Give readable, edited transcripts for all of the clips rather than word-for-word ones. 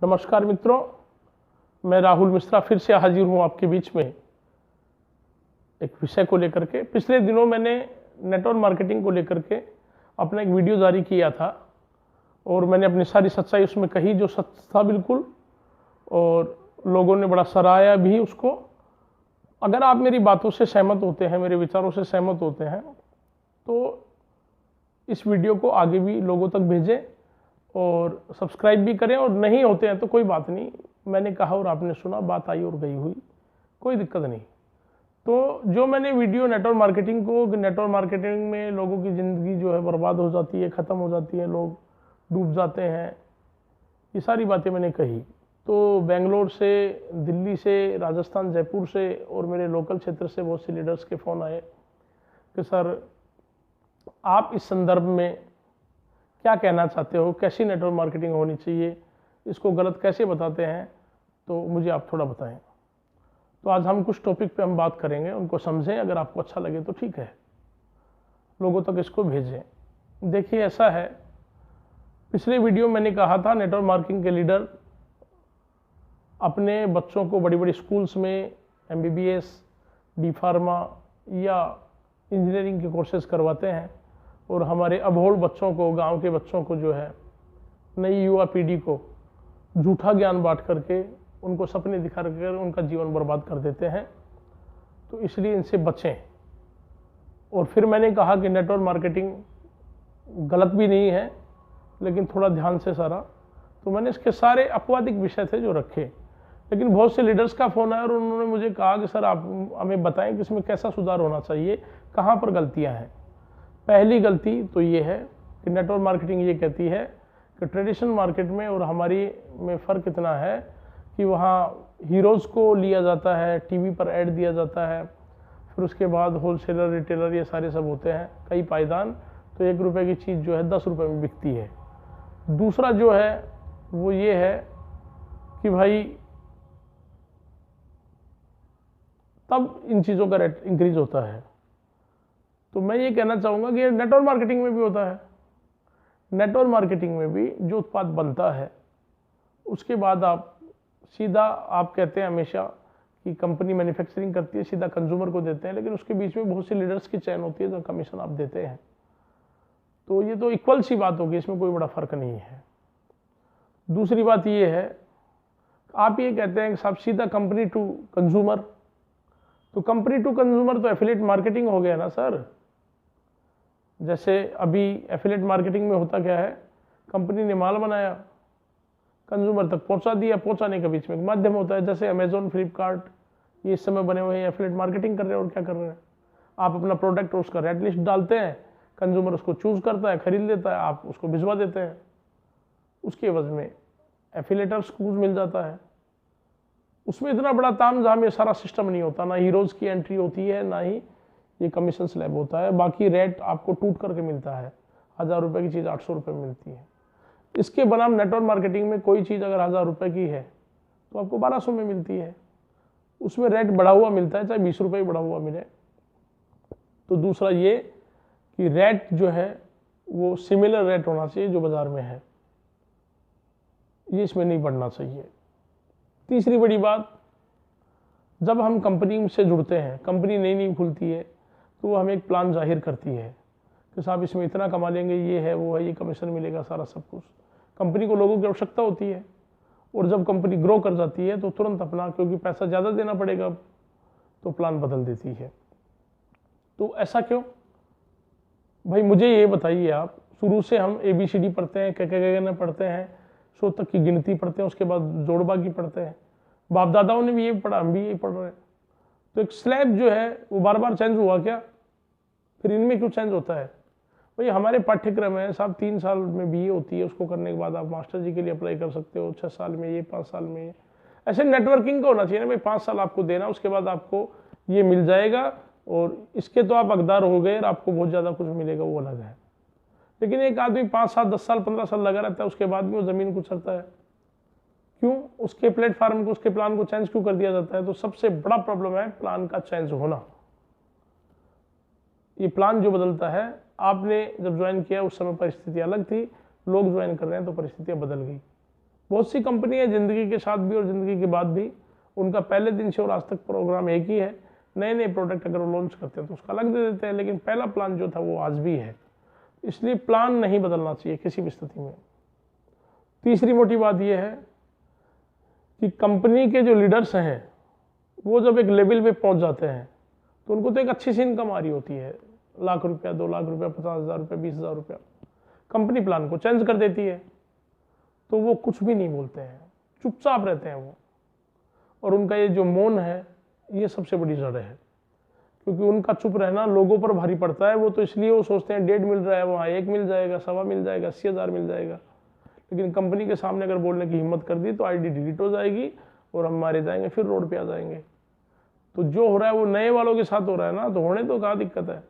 नमस्कार मित्रों, मैं राहुल मिश्रा फिर से हाजिर हूँ आपके बीच में एक विषय को लेकर के। पिछले दिनों मैंने नेटवर्क मार्केटिंग को लेकर के अपना एक वीडियो जारी किया था और मैंने अपनी सारी सच्चाई उसमें कही, जो सच था बिल्कुल, और लोगों ने बड़ा सराहाया भी उसको। अगर आप मेरी बातों से सहमत होते हैं, मेरे विचारों से सहमत होते हैं, तो इस वीडियो को आगे भी लोगों तक भेजें और सब्सक्राइब भी करें, और नहीं होते हैं तो कोई बात नहीं, मैंने कहा और आपने सुना, बात आई और गई हुई, कोई दिक्कत नहीं। तो जो मैंने वीडियो नेटवर्क मार्केटिंग में लोगों की ज़िंदगी जो है बर्बाद हो जाती है, ख़त्म हो जाती है, लोग डूब जाते हैं, ये सारी बातें मैंने कही। तो बेंगलोर से, दिल्ली से, राजस्थान, जयपुर से और मेरे लोकल क्षेत्र से बहुत से लीडर्स के फ़ोन आए कि सर आप इस संदर्भ में क्या कहना चाहते हो, कैसी नेटवर्क मार्केटिंग होनी चाहिए, इसको गलत कैसे बताते हैं, तो मुझे आप थोड़ा बताएं। तो आज हम कुछ टॉपिक पे हम बात करेंगे, उनको समझें, अगर आपको अच्छा लगे तो ठीक है, लोगों तक इसको भेजें। देखिए, ऐसा है, पिछले वीडियो मैंने कहा था नेटवर्क मार्केटिंग के लीडर अपने बच्चों को बड़ी बड़ी स्कूल्स में MBBS, डी फार्मा या इंजीनियरिंग के कोर्सेज करवाते हैं, और हमारे अबोल बच्चों को, गांव के बच्चों को जो है, नई युवा पीढ़ी को झूठा ज्ञान बांट करके, उनको सपने दिखा कर उनका जीवन बर्बाद कर देते हैं। तो इसलिए इनसे बचें। और फिर मैंने कहा कि नेटवर्क मार्केटिंग गलत भी नहीं है, लेकिन थोड़ा ध्यान से सारा। तो मैंने इसके सारे अपवादिक विषय थे जो रखे, लेकिन बहुत से लीडर्स का फ़ोन आया और उन्होंने मुझे कहा कि सर आप हमें बताएं कि इसमें कैसा सुधार होना चाहिए, कहाँ पर गलतियाँ हैं। पहली गलती तो ये है कि नेटवर्क मार्केटिंग ये कहती है कि ट्रेडिशनल मार्केट में और हमारी में फ़र्क इतना है कि वहाँ हीरोज़ को लिया जाता है, टीवी पर ऐड दिया जाता है, फिर उसके बाद होलसेलर, रिटेलर, ये सारे सब होते हैं, कई पायदान, तो 1 रुपये की चीज़ जो है 10 रुपये में बिकती है। दूसरा जो है वो ये है कि भाई तब इन चीज़ों का रेट इंक्रीज होता है। तो मैं ये कहना चाहूँगा कि नेटवर्क मार्केटिंग में भी होता है। नेटवर्क मार्केटिंग में भी जो उत्पाद बनता है, उसके बाद आप सीधा, आप कहते हैं हमेशा कि कंपनी मैन्युफैक्चरिंग करती है, सीधा कंज्यूमर को देते हैं, लेकिन उसके बीच में बहुत सी लीडर्स की चैन होती है जो कमीशन आप देते हैं। तो ये तो इक्वल सी बात होगी, इसमें कोई बड़ा फ़र्क नहीं है। दूसरी बात ये है, आप ये कहते हैं कि साहब सीधा कंपनी टू कंज्यूमर, तो कंपनी टू कंज्यूमर तो एफिलिएट मार्केटिंग हो गया ना सर। जैसे अभी एफिलिएट मार्केटिंग में होता क्या है, कंपनी ने माल बनाया, कंज्यूमर तक पहुंचा दिया, पहुंचाने के बीच में एक माध्यम होता है, जैसे अमेजोन, फ्लिपकार्ट, ये इस समय बने हुए हैं, एफिलिएट मार्केटिंग कर रहे हैं। और क्या कर रहे हैं, आप अपना प्रोडक्ट और उसका रेट लिस्ट डालते हैं, कंज्यूमर उसको चूज़ करता है, खरीद लेता है, आप उसको भिजवा देते हैं, उसके एवज में एफिलिएटर्स को कुछ मिल जाता है। उसमें इतना बड़ा ताम झाम ये सारा सिस्टम नहीं होता, ना हीरोज़ की एंट्री होती है, ना ही ये कमीशन स्लैब होता है। बाकी रेट आपको टूट करके मिलता है, 1000 रुपये की चीज़ 800 रुपये में मिलती है। इसके बनाम नेटवर्क मार्केटिंग में कोई चीज़ अगर 1000 रुपये की है तो आपको 1200 में मिलती है, उसमें रेट बढ़ा हुआ मिलता है, चाहे 20 रुपये बढ़ा हुआ मिले। तो दूसरा ये कि रेट जो है वो सिमिलर रेट होना चाहिए जो बाज़ार में है, ये इसमें नहीं बढ़ना चाहिए। तीसरी बड़ी बात, जब हम कंपनी से जुड़ते हैं, कंपनी नई नई खुलती है, तो वो हमें एक प्लान जाहिर करती है कि साहब इसमें इतना कमा लेंगे, ये है, वो है, ये कमीशन मिलेगा, सारा सब कुछ। कंपनी को लोगों की आवश्यकता होती है, और जब कंपनी ग्रो कर जाती है तो तुरंत अपना, क्योंकि पैसा ज़्यादा देना पड़ेगा, तो प्लान बदल देती है। तो ऐसा क्यों भाई, मुझे ये बताइए आप। शुरू से हम ABCD पढ़ते हैं, क्या पढ़ते हैं, 100 तक की गिनती पढ़ते हैं, उसके बाद जोड़बागी पढ़ते हैं, बाप दादाओं ने भी यही पढ़ा, हम भी यही पढ़ रहे हैं। तो एक स्लैब जो है वो बार बार चेंज हुआ क्या, फिर इनमें क्यों चेंज होता है भाई? हमारे पाठ्यक्रम है साहब, 3 साल में BA होती है, उसको करने के बाद आप मास्टर जी के लिए अप्लाई कर सकते हो, 6 साल में ये, 5 साल में ये। ऐसे नेटवर्किंग का होना चाहिए ना भाई, 5 साल आपको देना, उसके बाद आपको ये मिल जाएगा, और इसके तो आप हकदार हो गए और आपको बहुत ज़्यादा कुछ मिलेगा, वो अलग है। लेकिन एक आदमी 5 साल, 10 साल, 15 साल लगा रहता है, उसके बाद भी वो ज़मीन कुचलता है, क्यों? उसके प्लेटफार्म को, उसके प्लान को चेंज क्यों कर दिया जाता है? तो सबसे बड़ा प्रॉब्लम है प्लान का चेंज होना। ये प्लान जो बदलता है, आपने जब ज्वाइन किया उस समय परिस्थिति अलग थी, लोग ज्वाइन कर रहे हैं तो परिस्थितियां बदल गई। बहुत सी कंपनी है ज़िंदगी के साथ भी और ज़िंदगी के बाद भी, उनका पहले दिन से और आज तक प्रोग्राम एक ही है। नए नए प्रोडक्ट अगर वो लॉन्च करते हैं तो उसका अलग दे देते हैं, लेकिन पहला प्लान जो था वो आज भी है। इसलिए प्लान नहीं बदलना चाहिए किसी भी स्थिति में। तीसरी मोटी बात यह है कि कंपनी के जो लीडर्स हैं वो जब एक लेवल पे पहुंच जाते हैं तो उनको तो एक अच्छी सी इनकम आ रही होती है, लाख रुपया, 2 लाख रुपया, 50,000 रुपया, 20,000 रुपया। कंपनी प्लान को चेंज कर देती है तो वो कुछ भी नहीं बोलते हैं, चुपचाप रहते हैं वो। और उनका ये जो मौन है ये सबसे बड़ी जड़ है, क्योंकि उनका चुप रहना लोगों पर भारी पड़ता है। वो तो इसलिए वो सोचते हैं 1.5 मिल रहा है, वहाँ 1 मिल जाएगा, 1.25 मिल जाएगा, 80,000 मिल जाएगा। लेकिन कंपनी के सामने अगर बोलने की हिम्मत कर दी तो आईडी डिलीट हो जाएगी और हम मारे जाएंगे, फिर रोड पे आ जाएंगे। तो जो हो रहा है वो नए वालों के साथ हो रहा है ना, तो होने तो क्या दिक्कत है।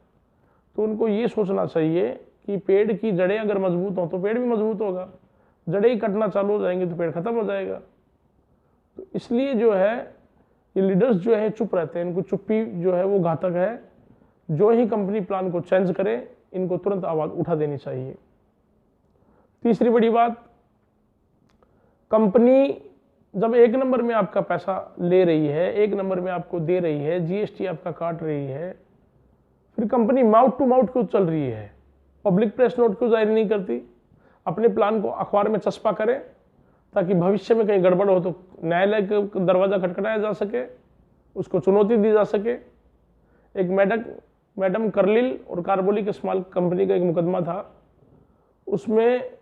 तो उनको ये सोचना चाहिए कि पेड़ की जड़ें अगर मजबूत हों तो पेड़ भी मजबूत होगा, जड़ें ही कटना चालू हो जाएंगी तो पेड़ खत्म हो जाएगा। तो इसलिए जो है ये लीडर्स जो है चुप रहते हैं, इनको चुप्पी जो है वो घातक है। जो ही कंपनी प्लान को चेंज करे इनको तुरंत आवाज उठा देनी चाहिए। तीसरी बड़ी बात, कंपनी जब 1 नंबर में आपका पैसा ले रही है, 1 नंबर में आपको दे रही है, जीएसटी आपका काट रही है, फिर कंपनी माउथ टू माउथ क्यों चल रही है, पब्लिक प्रेस नोट क्यों जारी नहीं करती, अपने प्लान को अखबार में चस्पा करें ताकि भविष्य में कहीं गड़बड़ हो तो न्यायालय का दरवाजा खटखटाया जा सके, उसको चुनौती दी जा सके। एक मैडम कर्लिल और कार्बोलिक स्मॉल कंपनी का एक मुकदमा था, उसमें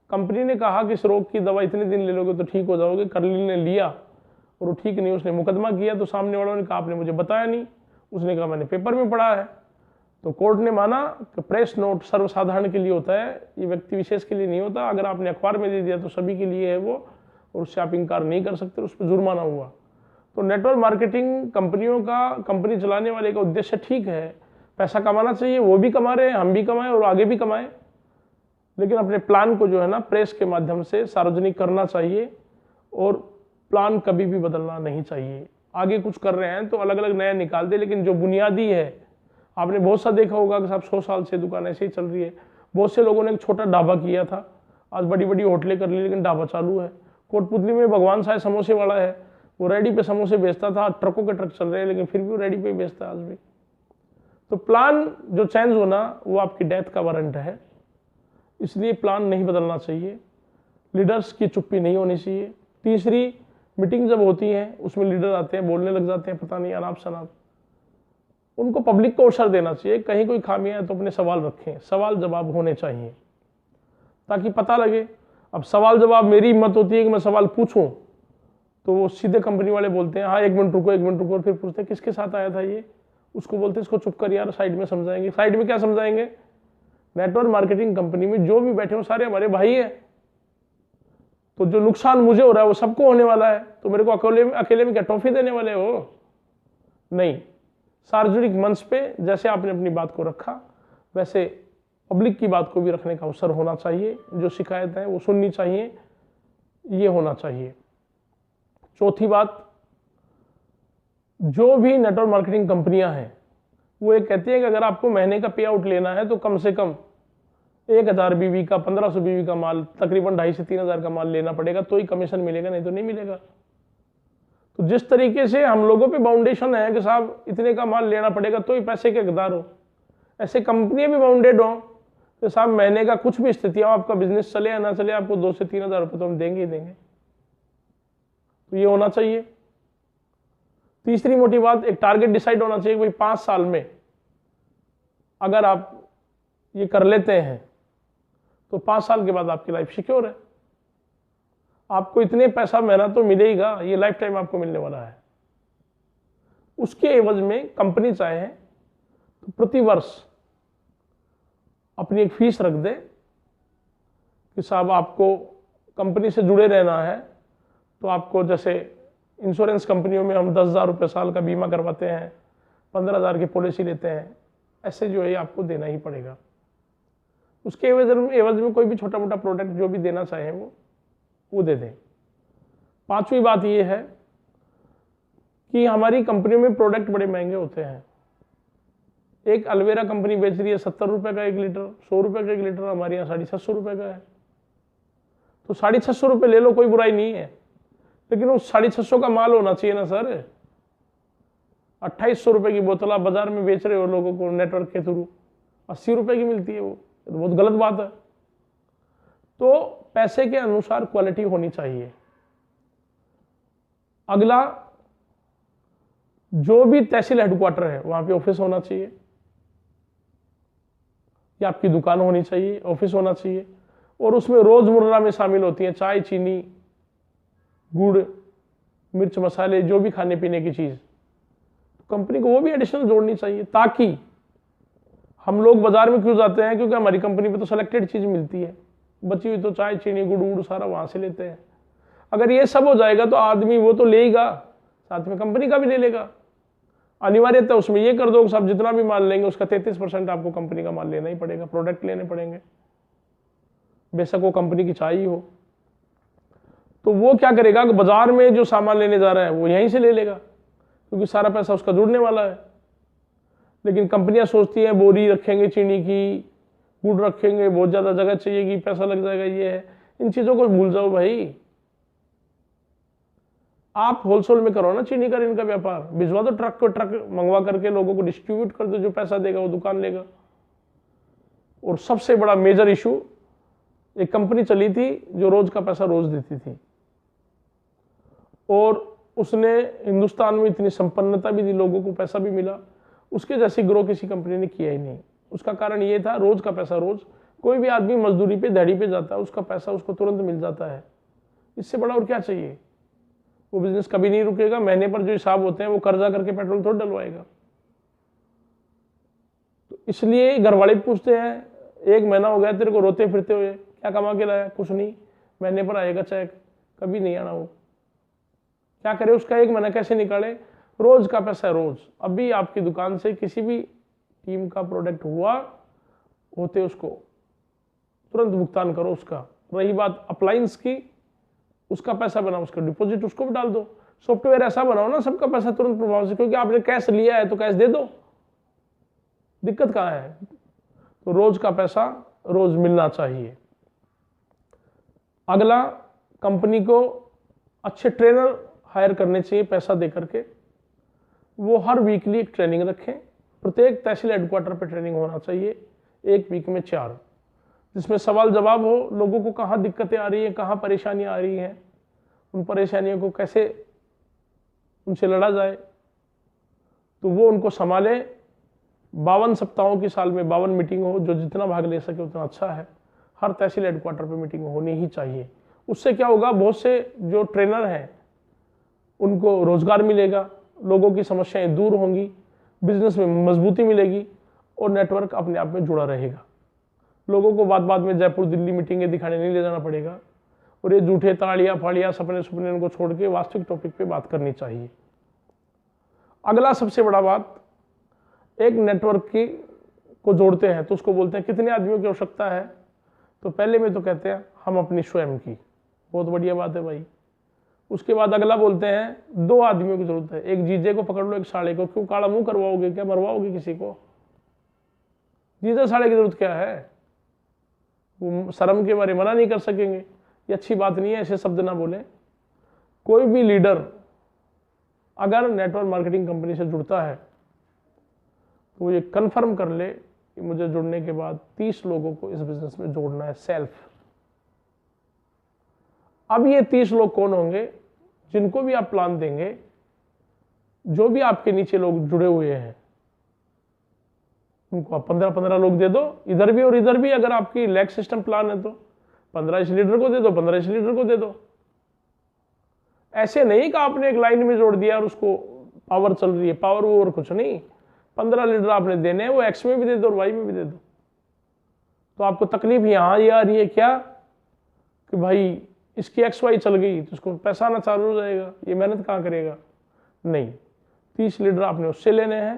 कंपनी ने कहा कि इस रोग की दवा इतने दिन ले लोगे तो ठीक हो जाओगे। कर्लिल ने लिया और वो ठीक नहीं, उसने मुकदमा किया। तो सामने वालों ने कहा आपने मुझे बताया नहीं, उसने कहा मैंने पेपर में पढ़ा है। तो कोर्ट ने माना कि प्रेस नोट सर्वसाधारण के लिए होता है, ये व्यक्ति विशेष के लिए नहीं होता। अगर आपने अखबार में दे दिया तो सभी के लिए है वो, और उससे आप इनकार नहीं कर सकते, उस पर जुर्माना हुआ। तो नेटवर्क मार्केटिंग कंपनियों का, कंपनी चलाने वाले का उद्देश्य ठीक है, पैसा कमाना चाहिए, वो भी कमा रहे हैं, हम भी कमाएं और आगे भी कमाएं, लेकिन अपने प्लान को जो है ना प्रेस के माध्यम से सार्वजनिक करना चाहिए और प्लान कभी भी बदलना नहीं चाहिए। आगे कुछ कर रहे हैं तो अलग अलग नया निकाल दे, लेकिन जो बुनियादी है, आपने बहुत सा देखा होगा कि साहब 100 साल से दुकान ऐसे ही चल रही है। बहुत से लोगों ने एक छोटा ढाबा किया था, आज बड़ी बड़ी होटलें कर ली, लेकिन ढाबा चालू है। कोटपुतली में भगवान साहब समोसे वाला है, वो रेडी पे समोसे बेचता था, ट्रकों के ट्रक चल रहे हैं, लेकिन फिर भी वो रेडी पे बेचता है आज भी। तो प्लान जो चेंज होना वो आपकी डेथ का वारंट है, इसलिए प्लान नहीं बदलना चाहिए। लीडर्स की चुप्पी नहीं होनी चाहिए। तीसरी, मीटिंग जब होती है उसमें लीडर आते हैं, बोलने लग जाते हैं, पता नहीं अनाप शनाप, उनको पब्लिक को अवसर देना चाहिए। कहीं कोई खामियां है तो अपने सवाल रखें, सवाल जवाब होने चाहिए ताकि पता लगे। अब सवाल जवाब मेरी हिम्मत होती है कि मैं सवाल पूछूं तो वो सीधे कंपनी वाले बोलते हैं हाँ 1 मिनट रुको, 1 मिनट रुको, और फिर पूछते हैं किसके साथ आया था ये, उसको बोलते हैं इसको चुप कर यार, साइड में समझाएंगे। साइड में क्या समझाएंगे? नेटवर्क मार्केटिंग कंपनी में जो भी बैठे हो सारे हमारे भाई है, तो जो नुकसान मुझे हो रहा है वो सबको होने वाला है, तो मेरे को अकेले में क्या टॉफी देने वाले हो? नहीं। सार्वजनिक मंच पे जैसे आपने अपनी बात को रखा वैसे पब्लिक की बात को भी रखने का अवसर होना चाहिए। जो शिकायत है वो सुननी चाहिए, ये होना चाहिए। चौथी बात, जो भी नेटवर्क मार्केटिंग कंपनियां हैं वो ये कहती है कि अगर आपको महीने का पे आउट लेना है तो कम से कम 1000 बीवी का, 1500 बीवी का माल, तकरीबन 2,500 से 3,000 का माल लेना पड़ेगा तो ही कमीशन मिलेगा, नहीं तो नहीं मिलेगा। तो जिस तरीके से हम लोगों पे बाउंडेशन है कि साहब इतने का माल लेना पड़ेगा तो ही पैसे के हकदार हो, ऐसे कंपनियां भी बाउंडेड हो कि साहब महीने का कुछ भी स्थिति हो, आपका बिजनेस चले या ना चले, आपको 2,000 से 3,000 रुपये तो हम देंगे ही देंगे। तो ये होना चाहिए। तीसरी मोटी बात, एक टारगेट डिसाइड होना चाहिए कि भाई 5 साल में अगर आप ये कर लेते हैं तो 5 साल के बाद आपकी लाइफ सिक्योर है, आपको इतने पैसा महीना तो मिलेगा, ये लाइफ टाइम आपको मिलने वाला है। उसके एवज में कंपनी चाहे तो प्रति वर्ष अपनी एक फीस रख दे कि साहब आपको कंपनी से जुड़े रहना है तो आपको, जैसे इंश्योरेंस कंपनियों में हम 10,000 रुपये साल का बीमा करवाते हैं, 15,000 की पॉलिसी लेते हैं, ऐसे जो है आपको देना ही पड़ेगा। उसके एवज में कोई भी छोटा मोटा प्रोडक्ट जो भी देना चाहे वो दे दें। 5वीं बात ये है कि हमारी कंपनियों में प्रोडक्ट बड़े महंगे होते हैं। एक अलवेरा कंपनी बेच रही है 70 रुपये का 1 लीटर, 100 रुपये का 1 लीटर, हमारे यहाँ 750 रुपये का है। तो 650 रुपये ले लो, कोई बुराई नहीं है, लेकिन उस 650 का माल होना चाहिए ना सर। 2800 रुपये की बोतल आप बाजार में बेच रहे हो लोगों को नेटवर्क के थ्रू, 80 रुपये की मिलती है, वो तो बहुत गलत बात है। तो पैसे के अनुसार क्वालिटी होनी चाहिए। अगला, जो भी तहसील हेडक्वार्टर है वहां पे ऑफिस होना चाहिए, या आपकी दुकान होनी चाहिए, ऑफिस होना चाहिए, और उसमें रोजमर्रा में शामिल होती है चाय, चीनी, गुड़, मिर्च, मसाले, जो भी खाने पीने की चीज, तो कंपनी को वो भी एडिशनल जोड़नी चाहिए। ताकि हम लोग बाजार में क्यों जाते हैं, क्योंकि हमारी कंपनी पे तो सिलेक्टेड चीज मिलती है, बची हुई तो चाय, चीनी, गुड़ सारा वहां से लेते हैं। अगर ये सब हो जाएगा तो आदमी वो तो लेगा, साथ में कंपनी का भी ले लेगा। अनिवार्यता उसमें ये कर दो कि आप जितना भी माल लेंगे उसका 33% आपको कंपनी का माल लेना ही पड़ेगा, प्रोडक्ट लेने पड़ेंगे, बेशक वो कंपनी की चाय ही हो। तो वो क्या करेगा कि बाजार में जो सामान लेने जा रहा है वो यहीं से ले लेगा, क्योंकि सारा पैसा उसका जुड़ने वाला है। लेकिन कंपनियां सोचती हैं बोरी रखेंगे चीनी की, गुड़ रखेंगे, बहुत ज्यादा जगह चाहिएगी, पैसा लग जाएगा, ये है। इन चीजों को भूल जाओ भाई। आप होलसेल में करो ना चीनी का, इनका व्यापार भिजवा दो, ट्रक को ट्रक मंगवा करके लोगों को डिस्ट्रीब्यूट कर दो, जो पैसा देगा वो दुकान लेगा। और सबसे बड़ा मेजर इशू, एक कंपनी चली थी जो रोज का पैसा रोज देती थी, और उसने हिंदुस्तान में इतनी संपन्नता भी दी, लोगों को पैसा भी मिला, उसके जैसी ग्रो किसी कंपनी ने किया ही नहीं। उसका कारण ये था, रोज का पैसा रोज। कोई भी आदमी मजदूरी पे, दिहाड़ी पे जाता है, उसका पैसा उसको तुरंत मिल जाता है। इससे बड़ा और क्या चाहिए। वो बिजनेस कभी नहीं रुकेगा। महीने पर जो हिसाब होते हैं वो कर्जा करके पेट्रोल थोड़ा डलवाएगा। तो इसलिए घर वाले पूछते हैं, 1 महीना हो गया तेरे को रोते फिरते हुए, क्या कमा के लाया? कुछ नहीं, महीने पर आएगा चेक, कभी नहीं आना। वो क्या करे, उसका 1 महीना कैसे निकाले? रोज का पैसा रोज। अभी आपकी दुकान से किसी भी टीम का प्रोडक्ट हुआ होते उसको तुरंत भुगतान करो उसका। रही बात अप्लायंस की, उसका पैसा बनाओ, उसका डिपॉजिट उसको भी डाल दो। सॉफ्टवेयर ऐसा बनाओ ना सबका पैसा तुरंत प्रभाव से, क्योंकि आपने कैश लिया है तो कैश दे दो, दिक्कत कहां है। तो रोज का पैसा रोज मिलना चाहिए। अगला, कंपनी को अच्छे ट्रेनर हायर करने चाहिए पैसा दे करके। वो हर वीकली एक ट्रेनिंग रखें। प्रत्येक तहसील हेडक्वार्टर पे ट्रेनिंग होना चाहिए, 1 वीक में 4, जिसमें सवाल जवाब हो, लोगों को कहाँ दिक्कतें आ रही हैं, कहाँ परेशानियां आ रही हैं, उन परेशानियों को कैसे उनसे लड़ा जाए, तो वो उनको संभाले। 52 सप्ताहों की साल में 52 मीटिंग हो, जो जितना भाग ले सके उतना अच्छा है। हर तहसील हेडक्वार्टर पे मीटिंग होनी ही चाहिए। उससे क्या होगा, बहुत से जो ट्रेनर हैं उनको रोजगार मिलेगा, लोगों की समस्याएं दूर होंगी, बिजनेस में मजबूती मिलेगी, और नेटवर्क अपने आप में जुड़ा रहेगा। लोगों को बात बात में जयपुर दिल्ली मीटिंगें दिखाने नहीं ले जाना पड़ेगा, और ये झूठे ताड़ियां फाड़ियां सपने सुपने उनको छोड़ के वास्तविक टॉपिक पे बात करनी चाहिए। अगला सबसे बड़ा बात, एक नेटवर्क की को जोड़ते हैं तो उसको बोलते हैं कितने आदमियों की आवश्यकता है। तो पहले में तो कहते हैं हम अपनी स्वयं की, बहुत बढ़िया बात है भाई। उसके बाद अगला बोलते हैं 2 आदमियों की जरूरत है, एक जीजे को पकड़ लो, एक साले को। क्यों काला मुंह करवाओगे, क्या मरवाओगे किसी को? जीजा साले की जरूरत क्या है? वो शर्म के बारे मना नहीं कर सकेंगे, ये अच्छी बात नहीं है, ऐसे शब्द ना बोले। कोई भी लीडर अगर नेटवर्क मार्केटिंग कंपनी से जुड़ता है तो ये कंफर्म कर ले कि मुझे जुड़ने के बाद 30 लोगों को इस बिजनेस में जोड़ना है, सेल्फ। अब ये 30 लोग कौन होंगे? जिनको भी आप प्लान देंगे, जो भी आपके नीचे लोग जुड़े हुए हैं, उनको आप 15-15 लोग दे दो, इधर भी और इधर भी। अगर आपकी लैक सिस्टम प्लान है तो 15 इस लीडर को दे दो, 15 इस लीडर को दे दो। ऐसे नहीं कि आपने एक लाइन में जोड़ दिया और उसको पावर चल रही है, पावर वो और कुछ नहीं। 15 लीडर आपने देने हैं, वो एक्स में भी दे दो और वाई में भी दे दो। तो आपको तकलीफ यहां ये आ रही है क्या कि भाई इसकी एक्स वाई चल गई तो उसको पैसा आना चालू हो जाएगा, ये मेहनत कहाँ करेगा? नहीं, 30 लीडर आपने उससे लेने हैं,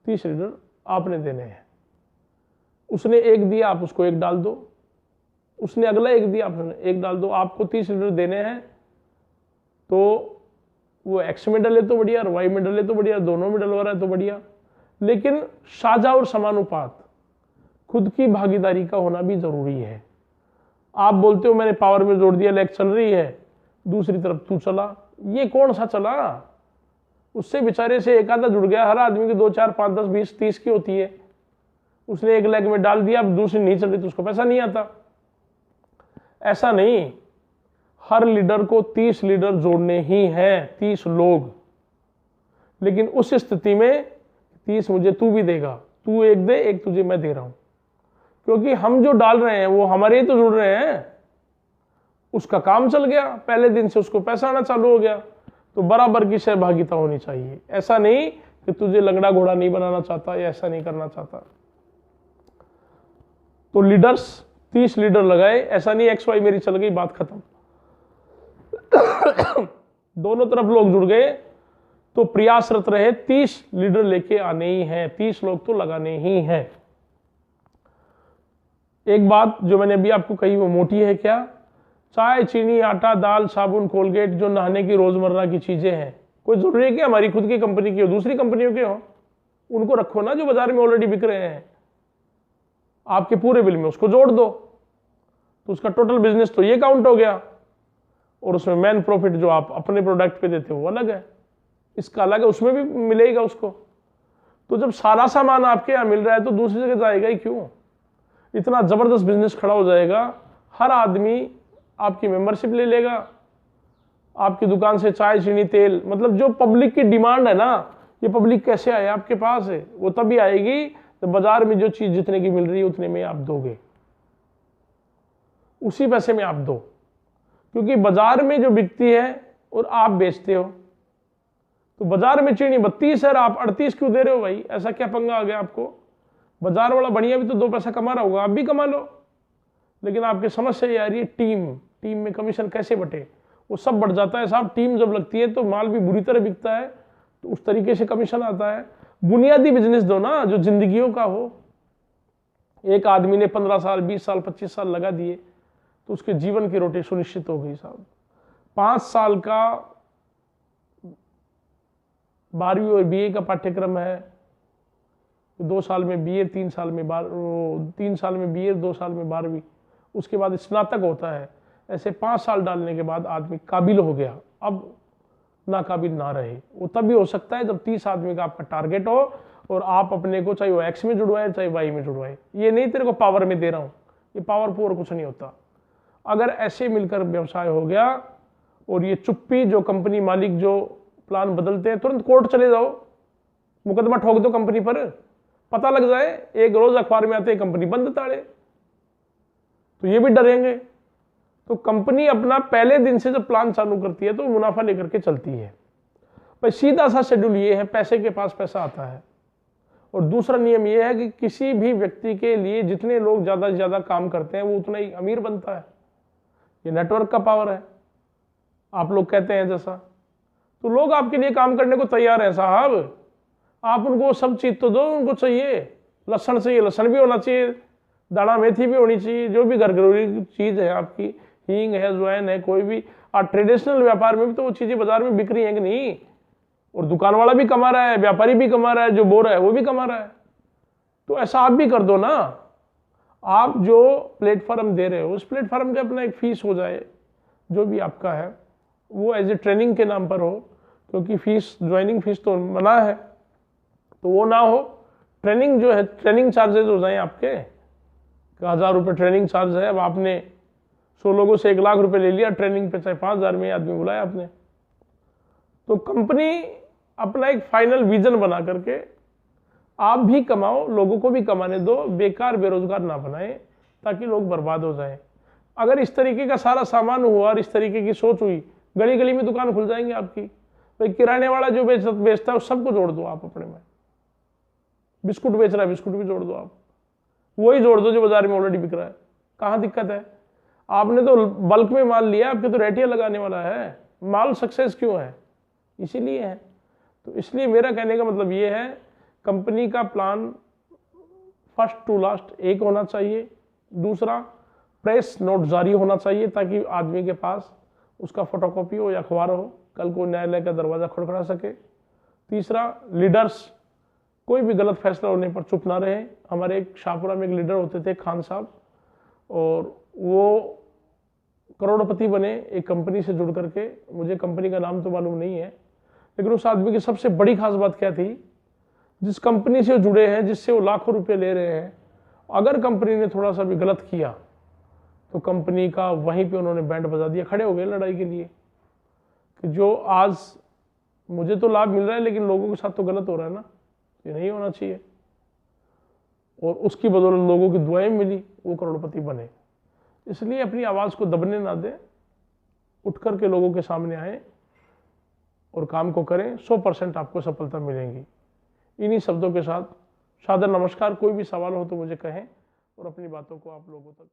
30 लीडर आपने देने हैं। उसने 1 दिया, आप उसको 1 डाल दो, उसने अगला 1 दिया, आपने 1 डाल दो। आपको 30 लीडर देने हैं, तो वो एक्स में डले तो बढ़िया और वाई में डले तो बढ़िया, दोनों में डलवा रहा है तो बढ़िया। लेकिन साझा और समानुपात, खुद की भागीदारी का होना भी जरूरी है। आप बोलते हो मैंने पावर में जोड़ दिया, लाइक चल रही है, दूसरी तरफ तू चला, ये कौन सा चला? उससे बेचारे से एक आधा जुड़ गया। हर आदमी की 2 4 5 10 20 30 की होती है। उसने एक लेग में डाल दिया, अब दूसरी नहीं चल रही तो उसको पैसा नहीं आता। ऐसा नहीं, हर लीडर को 30 लीडर जोड़ने ही हैं, 30 लोग। लेकिन उस स्थिति में 30 मुझे तू भी देगा, तू एक दे, एक तुझे मैं दे रहा हूं, क्योंकि हम जो डाल रहे हैं वो हमारे ही तो जुड़ रहे हैं। उसका काम चल गया, पहले दिन से उसको पैसा आना चालू हो गया, तो बराबर की सहभागिता होनी चाहिए। ऐसा नहीं कि तुझे लंगड़ा घोड़ा नहीं बनाना चाहता या ऐसा नहीं करना चाहता। तो लीडर्स 30 लीडर लगाए, ऐसा नहीं XY मेरी चल गई बात खत्म। दोनों तरफ लोग जुड़ गए तो प्रयासरत रहे, 30 लीडर लेके आने ही हैं, 30 लोग तो लगाने ही हैं। एक बात जो मैंने अभी आपको कही वो मोटी है क्या? चाय, चीनी, आटा, दाल, साबुन, कोलगेट, जो नहाने की रोजमर्रा की चीजें हैं, कोई जरूरी है कि हमारी खुद की कंपनी की हो, दूसरी कंपनियों के हो? उनको रखो ना जो बाजार में ऑलरेडी बिक रहे हैं। आपके पूरे बिल में उसको जोड़ दो तो उसका टोटल बिजनेस तो ये काउंट हो गया, और उसमें मेन प्रॉफिट जो आप अपने प्रोडक्ट पे देते हो वो अलग है, इसका अलग है, उसमें भी मिलेगा उसको। तो जब सारा सामान आपके यहाँ मिल रहा है तो दूसरी जगह जाएगा ही क्यों? इतना जबरदस्त बिजनेस खड़ा हो जाएगा, हर आदमी आपकी मेंबरशिप ले लेगा, आपकी दुकान से चाय, चीनी, तेल, मतलब जो पब्लिक की डिमांड है ना, ये पब्लिक कैसे आए आपके पास है, वो तभी आएगी जब बाजार में जो चीज जितने की मिल रही है उतने में आप दोगे, उसी पैसे में आप दो। क्योंकि बाजार में जो बिकती है और आप बेचते हो, तो बाजार में चीनी 32 है, आप 38 क्यों दे रहे हो भाई? ऐसा क्या पंगा आ गया आपको? बाजार वाला बढ़िया भी तो 2 पैसा कमा रहा होगा, आप भी कमा लो। लेकिन आपकी समस्या ये आ रही है, टीम में कमीशन कैसे बटे, वो सब बढ़ जाता है साहब। टीम जब लगती है तो माल भी बुरी तरह बिकता है, तो उस तरीके से कमीशन आता है। बुनियादी बिजनेस दो ना जो जिंदगियों का हो। एक आदमी ने 15 साल 20 साल 25 साल लगा दिए तो उसके जीवन की रोटी सुनिश्चित हो गई साहब। 5 साल का 12वीं और BA का पाठ्यक्रम है, 2 साल में BA, 3 साल में 3 साल में BA, 2 साल में 12वीं, उसके बाद स्नातक होता है। ऐसे 5 साल डालने के बाद आदमी काबिल हो गया, अब नाकाबिल ना रहे। वो तभी हो सकता है जब 30 आदमी का आपका टारगेट हो और आप अपने को चाहे वो X में जुड़वाए चाहे Y में जुड़वाए। ये नहीं तेरे को पावर में दे रहा हूँ, ये पावर पूरा कुछ नहीं होता। अगर ऐसे मिलकर व्यवसाय हो गया और ये चुप्पी जो कंपनी मालिक जो प्लान बदलते हैं, तुरंत कोर्ट चले जाओ, मुकदमा ठोक दो कंपनी पर, पता लग जाए, एक रोज अखबार में आते कंपनी बंद ताड़े, तो ये भी डरेंगे। तो कंपनी अपना पहले दिन से जब प्लान चालू करती है तो मुनाफा लेकर के चलती है। भाई सीधा सा शेड्यूल ये है, पैसे के पास पैसा आता है। और दूसरा नियम ये है कि किसी भी व्यक्ति के लिए जितने लोग ज्यादा से ज्यादा काम करते हैं वो उतना ही अमीर बनता है। ये नेटवर्क का पावर है, आप लोग कहते हैं जैसा, तो लोग आपके लिए काम करने को तैयार हैं साहब। आप उनको सब चीज तो दो, उनको चाहिए लहसुन चाहिए, लहसुन भी होना चाहिए, दाना मेथी भी होनी चाहिए, जो भी घर घरेलू चीज है आपकी, हींग है, अजवाइन है, कोई भी। आप ट्रेडिशनल व्यापार में भी तो वो चीजें बाजार में बिक रही हैं कि नहीं? और दुकान वाला भी कमा रहा है, व्यापारी भी कमा रहा है, जो बो रहा है वो भी कमा रहा है। तो ऐसा आप भी कर दो ना। आप जो प्लेटफॉर्म दे रहे हो उस प्लेटफॉर्म का अपना एक फीस हो जाए, जो भी आपका है वो एज ए ट्रेनिंग के नाम पर हो, क्योंकि फीस ज्वाइनिंग फीस तो मना है, तो वो ना हो। ट्रेनिंग जो है, ट्रेनिंग चार्जेस हो जाए आपके, 1000 रुपये ट्रेनिंग चार्ज है। अब आपने 100 लोगों से 1 लाख रुपए ले लिया ट्रेनिंग पे, चाहे 5000 में आदमी बुलाया आपने, तो कंपनी अपना एक फाइनल विजन बना करके आप भी कमाओ, लोगों को भी कमाने दो, बेकार बेरोजगार ना बनाए ताकि लोग बर्बाद हो जाएं। अगर इस तरीके का सारा सामान हुआ और इस तरीके की सोच हुई, गली गली में दुकान खुल जाएंगे आपकी। भाई किराने वाला जो बेचता है उस सबको जोड़ दो आप अपने में। बिस्कुट बेच रहा है, बिस्कुट भी जोड़ दो आप, वही जोड़ दो जो बाजार में ऑलरेडी बिक रहा है। कहाँ दिक्कत है? आपने तो बल्क में माल लिया, आपके तो रेटिया लगाने वाला है। माल सक्सेस क्यों है? इसीलिए है। तो इसलिए मेरा कहने का मतलब ये है, कंपनी का प्लान फर्स्ट टू लास्ट एक होना चाहिए। दूसरा, प्रेस नोट जारी होना चाहिए ताकि आदमी के पास उसका फोटोकॉपी हो या अखबार हो, कल को न्यायालय का दरवाजा खड़खड़ा सके। तीसरा, लीडर्स कोई भी गलत फैसला होने पर चुप ना रहे। हमारे एक शाहपुरा में एक लीडर होते थे, खान साहब, और वो करोड़पति बने एक कंपनी से जुड़ करके। मुझे कंपनी का नाम तो मालूम नहीं है, लेकिन उस आदमी की सबसे बड़ी खास बात क्या थी, जिस कंपनी से जुड़े हैं, जिससे वो लाखों रुपए ले रहे हैं, अगर कंपनी ने थोड़ा सा भी गलत किया तो कंपनी का वहीं पे उन्होंने बैंड बजा दिया, खड़े हो गए लड़ाई के लिए कि जो आज मुझे तो लाभ मिल रहा है लेकिन लोगों के साथ तो गलत हो रहा है ना, ये नहीं होना चाहिए। और उसकी बदौलत लोगों की दुआएं मिली, वो करोड़पति बने। इसलिए अपनी आवाज़ को दबने ना दें, उठ करके लोगों के सामने आए और काम को करें, 100% आपको सफलता मिलेगी। इन्हीं शब्दों के साथ सादर नमस्कार। कोई भी सवाल हो तो मुझे कहें और अपनी बातों को आप लोगों तक